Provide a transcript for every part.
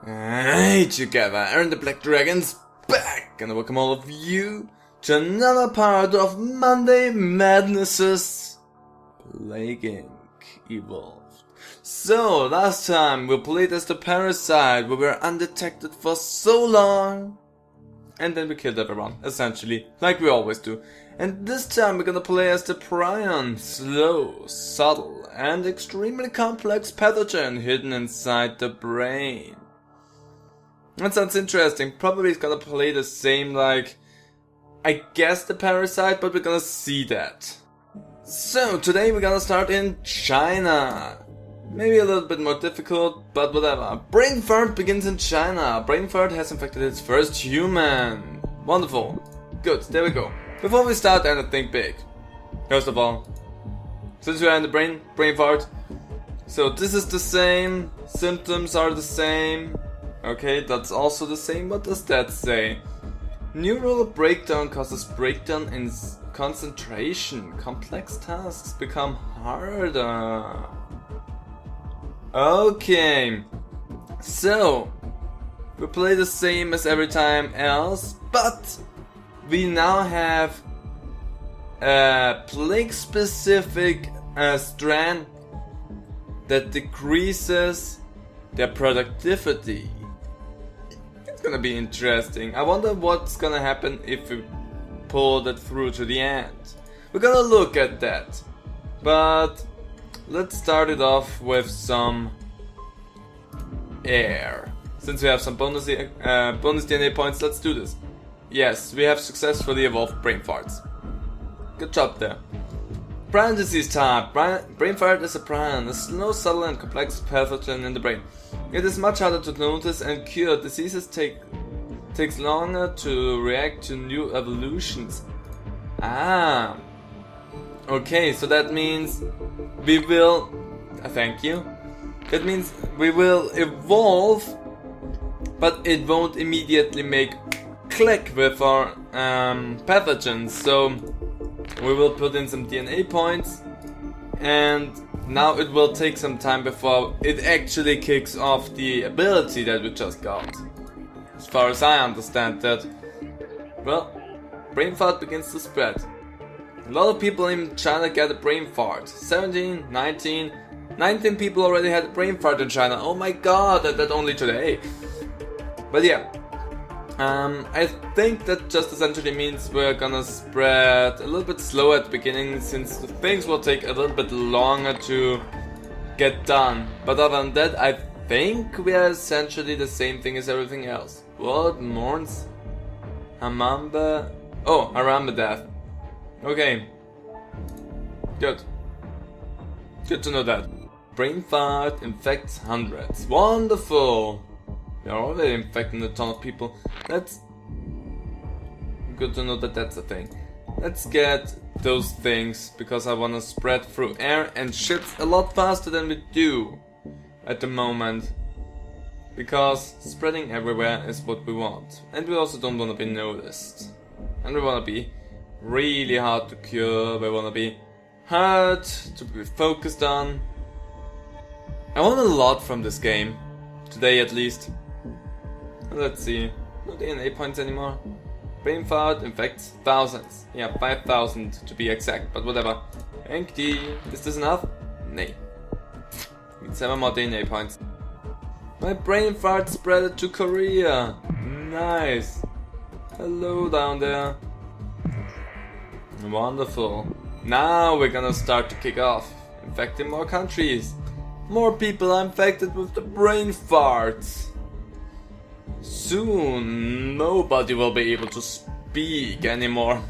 Hey together, Aaron the Black Dragon's back, and I welcome all of you to another part of Monday Madness's Plague Inc. Evolved. So, last time we played as the Parasite, where we were undetected for so long, and then we killed everyone, essentially, like we always do. And this time we're gonna play as the Prion, slow, subtle, and extremely complex pathogen hidden inside the brain. That sounds interesting. Probably it's gonna play the same like, I guess, the Parasite, but we're gonna see that. So, today we're gonna start in China. Maybe a little bit more difficult, but whatever. Brain fart begins in China. Brain fart has infected its first human. Wonderful. Good, there we go. Before we start anything big, first of all, since we are in the brain fart, so this is the same, symptoms are the same. Okay, that's also the same. What does that say? Neural breakdown causes breakdown in concentration. Complex tasks become harder. Okay, so we play the same as every time else, but we now have a plague-specific strand that decreases their productivity. It's gonna be interesting. I wonder what's gonna happen if we pull that through to the end. We're gonna look at that. But let's start it off with some air. Since we have some bonus DNA points, let's do this. Yes, we have successfully evolved brain farts. Good job there. Prion disease type. Brain fart is a prion, a slow, subtle and complex pathogen in the brain. It is much harder to notice and cure. Diseases takes longer to react to new evolutions. Ah. Okay, so that means we will... thank you. That means we will evolve, but it won't immediately make click with our pathogens. So we will put in some DNA points, and now it will take some time before it actually kicks off the ability that we just got. As far as I understand that. Well, brain fart begins to spread. A lot of people in China get a brain fart. 17, 19 people already had a brain fart in China. Oh my god, that only today. But yeah. I think that just essentially means we're gonna spread a little bit slower at the beginning, since the things will take a little bit longer to get done. But other than that, I think we are essentially the same thing as everything else. What? Mourns? Harambe? Oh, Harambe death. Okay. Good. Good to know that. Brain fart infects hundreds. Wonderful! We are already infecting a ton of people. That's good to know that that's a thing. Let's get those things, because I want to spread through air and ships a lot faster than we do at the moment. Because spreading everywhere is what we want. And we also don't want to be noticed. And we want to be really hard to cure. We want to be hard to be focused on. I want a lot from this game. Today at least. Let's see. No DNA points anymore. Brain fart infects thousands. Yeah, 5,000 to be exact, but whatever. Empty. Is this enough? Nay. Need 7 more DNA points. My brain fart spread to Korea. Nice. Hello down there. Wonderful. Now we're gonna start to kick off. Infecting more countries. More people are infected with the brain farts. Soon, nobody will be able to speak anymore.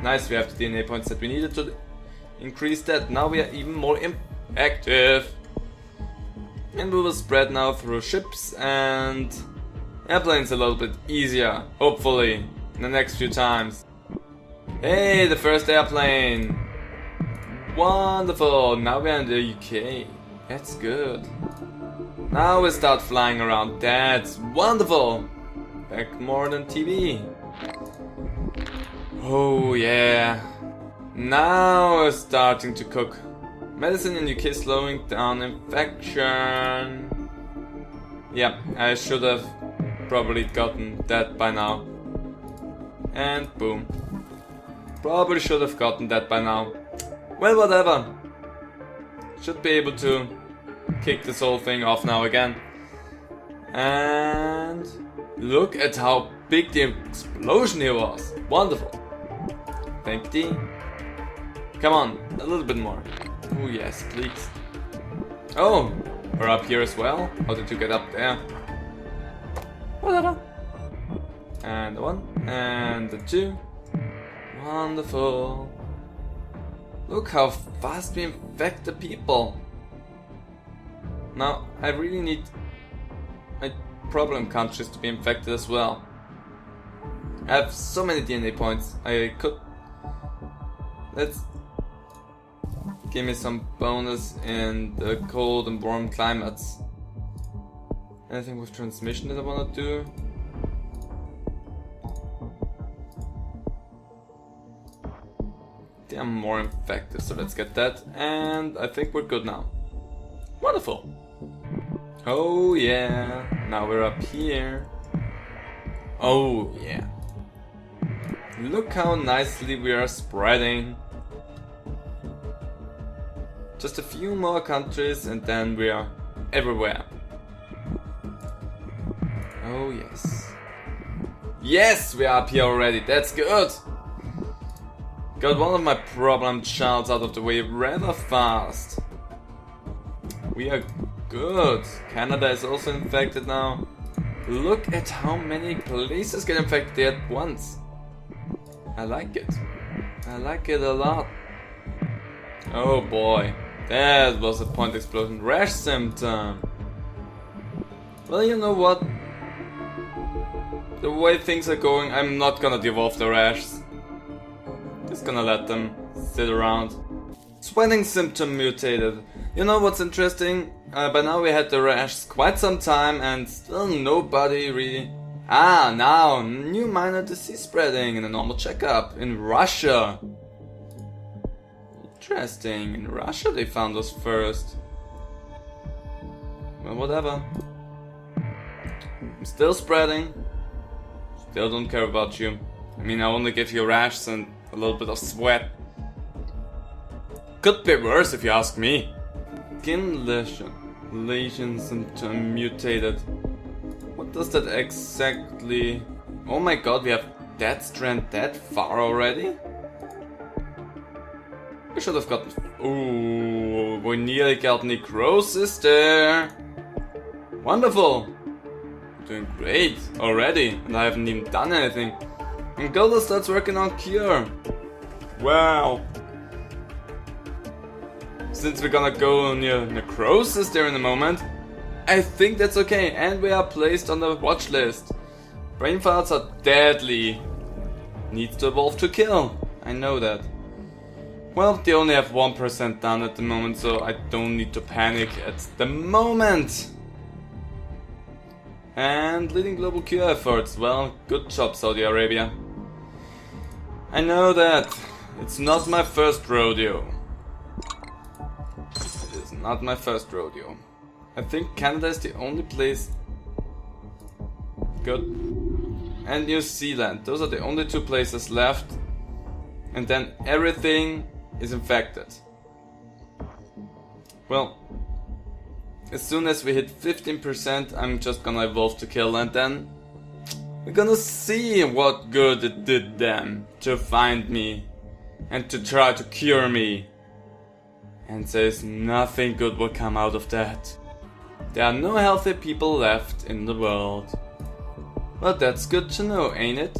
Nice, we have the DNA points that we needed to increase that. Now we are even more active. And we will spread now through ships and airplanes a little bit easier, hopefully, in the next few times. Hey, the first airplane! Wonderful! Now we are in the UK. That's good. Now we start flying around. That's wonderful! Back more than TV. Oh yeah. Now we're starting to cook. Medicine in UK slowing down infection. Yeah, I should have probably gotten that by now. And boom. Probably should have gotten that by now. Well, whatever. Should be able to kick this whole thing off now again. And look at how big the explosion here was. Wonderful. Thank you. Come on, a little bit more. Oh yes, please. Oh, we're up here as well. How did you get up there? Whatever. And the one, and the two. Wonderful. Look how fast we infect the people. Now, I really need my problem countries to be infected as well. I have so many DNA points. I could... Let's... Give me some bonus in the cold and warm climates. Anything with transmission that I wanna do? They are more effective, so let's get that. And I think we're good now. Wonderful! Oh yeah, now we're up here. Oh yeah. Look how nicely we are spreading. Just a few more countries and then we are everywhere. Oh yes. Yes, we are up here already, that's good! Got one of my problem childs out of the way rather fast. We are good. Canada is also infected now. Look at how many places get infected at once. I like it. I like it a lot. Oh boy. That was a point explosion. Rash symptom. Well, you know what? The way things are going, I'm not gonna devolve the rashes. Just gonna let them sit around. Sweating symptom mutated. You know what's interesting? By now we had the rash quite some time and still nobody really... Ah, now, new minor disease spreading in a normal checkup in Russia. Interesting, in Russia they found us first. Well, whatever. I'm still spreading. Still don't care about you. I mean, I only give you rashes and a little bit of sweat. Could be worse if you ask me. Skin lesion symptom mutated. What does that exactly... Oh my god, we have that strand that far already? We should have gotten... Ooh, we nearly got necrosis there. Wonderful. Doing great already, and I haven't even done anything. And Golda starts working on cure. Wow. Since we're gonna go near necrosis there in a moment, I think that's okay, and we are placed on the watch list. Brain farts are deadly. Needs to evolve to kill. I know that. Well, they only have 1% down at the moment, so I don't need to panic at the moment. And leading global cure efforts. Well, good job, Saudi Arabia. I know that. It's not my first rodeo. It is not my first rodeo. I think Canada is the only place. Good. And New Zealand. Those are the only two places left. And then everything is infected. Well, as soon as we hit 15%, I'm just gonna evolve to kill, and then we're gonna see what good it did them to find me and to try to cure me. And says nothing good will come out of that. There are no healthy people left in the world. Well, that's good to know, ain't it?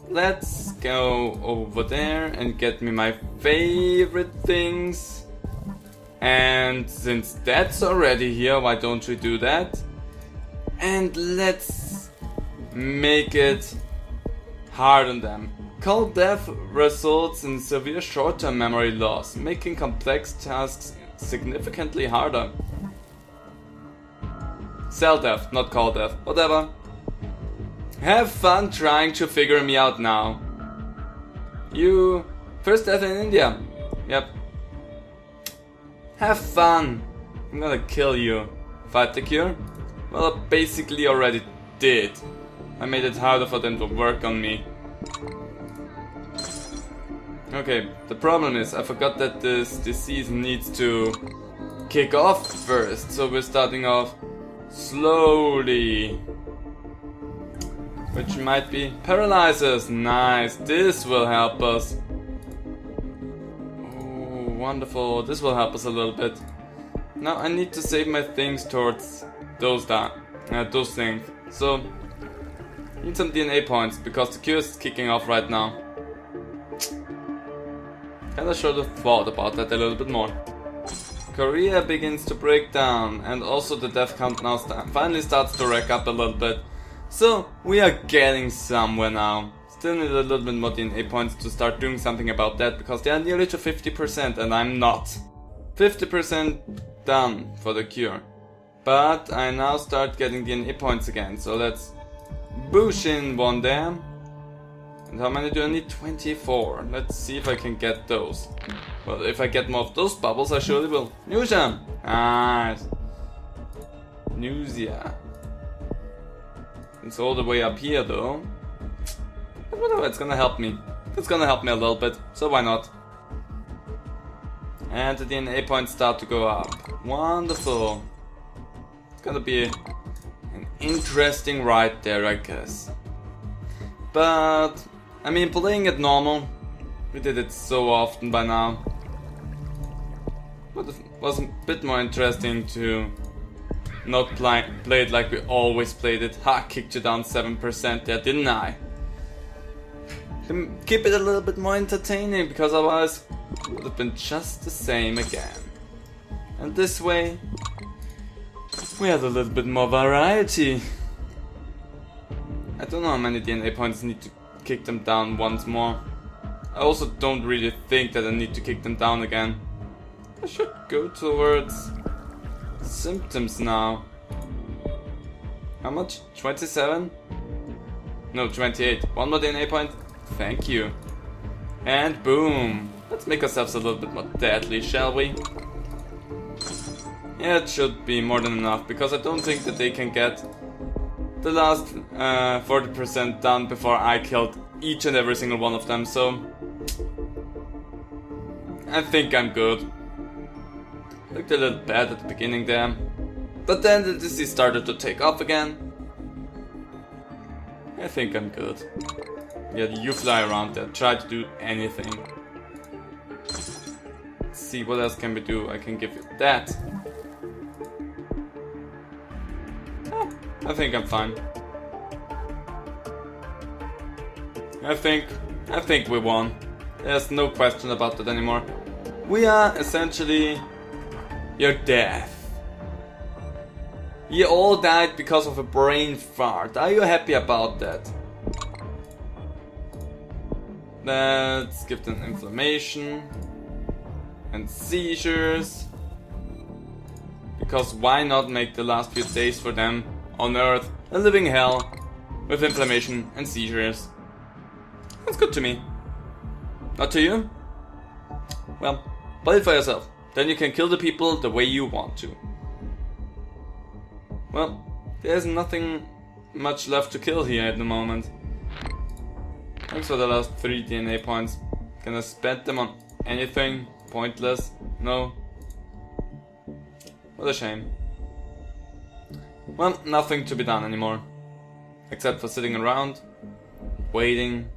Let's go over there and get me my favorite things. And since that's already here, why don't we do that? And let's make it hard on them. Cold death results in severe short-term memory loss, making complex tasks significantly harder. Cell death, not cold death, whatever. Have fun trying to figure me out now. You... First death in India. Yep. Have fun. I'm gonna kill you. Fight the cure? Well, I basically already did. I made it harder for them to work on me. Okay, the problem is I forgot that this season needs to kick off first, so we're starting off slowly. Which might be paralyzers. Nice, this will help us. Oh, wonderful, this will help us a little bit. Now I need to save my things towards those things. So, need some DNA points because the cure is kicking off right now. Kinda should have thought about that a little bit more. Korea begins to break down, and also the death count now finally starts to rack up a little bit. So, we are getting somewhere now. Still need a little bit more DNA points to start doing something about that, because they are nearly to 50% and I'm not. 50% done for the cure. But I now start getting DNA points again, so let's boosh in one there. And how many do I need? 24. Let's see if I can get those. Well, if I get more of those bubbles, I surely will. Newsia! Nice. Newsia. It's all the way up here though. But whatever, it's gonna help me. It's gonna help me a little bit, so why not? And the DNA points start to go up. Wonderful. It's gonna be an interesting ride there, I guess. But, I mean, playing it normal, we did it so often by now. But it was a bit more interesting to not play it like we always played it. Ha, kicked you down 7% there, didn't I? Keep it a little bit more entertaining, because otherwise it would have been just the same again. And this way, we had a little bit more variety. I don't know how many DNA points need to kick them down once more. I also don't really think that I need to kick them down again. I should go towards symptoms now. How much? 27? No, 28. One more DNA point. Thank you. And boom. Let's make ourselves a little bit more deadly, shall we? Yeah, it should be more than enough, because I don't think that they can get the last 40% done before I killed each and every single one of them, so I think I'm good. Looked a little bad at the beginning there, but then the disease started to take off again. I think I'm good. Yeah, you fly around there, try to do anything. Let's see, what else can we do? I can give you that. Oh, I think I'm fine. I think we won. There's no question about that anymore. We are essentially your death. You all died because of a brain fart. Are you happy about that? Let's give them inflammation and seizures. Because why not make the last few days for them on Earth a living hell with inflammation and seizures? That's good to me. Not to you? Well, play it for yourself. Then you can kill the people the way you want to. Well, there's nothing much left to kill here at the moment. Thanks for the last 3 DNA points. Can I spend them on anything pointless? No. What a shame. Well, nothing to be done anymore. Except for sitting around, waiting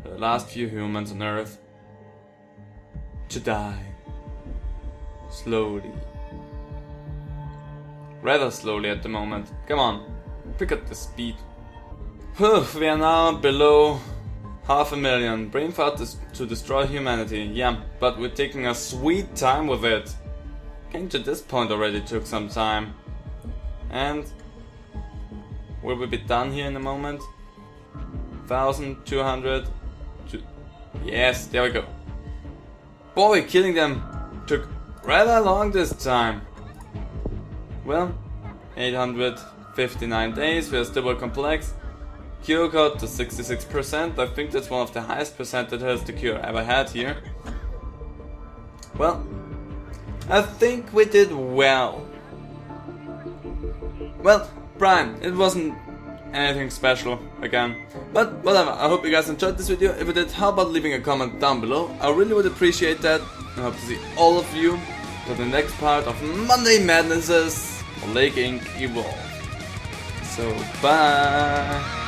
for the last few humans on Earth to die. Slowly. Rather slowly at the moment. Come on, pick up the speed. Whew, we are now below 500,000. Brain fart to destroy humanity. Yeah, but we're taking a sweet time with it. Getting to this point already took some time. And will we be done here in a moment? 1,200. Yes, there we go. Boy, killing them took rather long this time. Well, 859 days, we are still complex. Cure got to 66%, I think that's one of the highest percentages the cure ever had here. Well, I think we did well. Well, Brian, it wasn't anything special again. But whatever, I hope you guys enjoyed this video. If you did, how about leaving a comment down below? I really would appreciate that. I hope to see all of you for the next part of Monday Madnesses Lake Inc. Evolve. So, bye!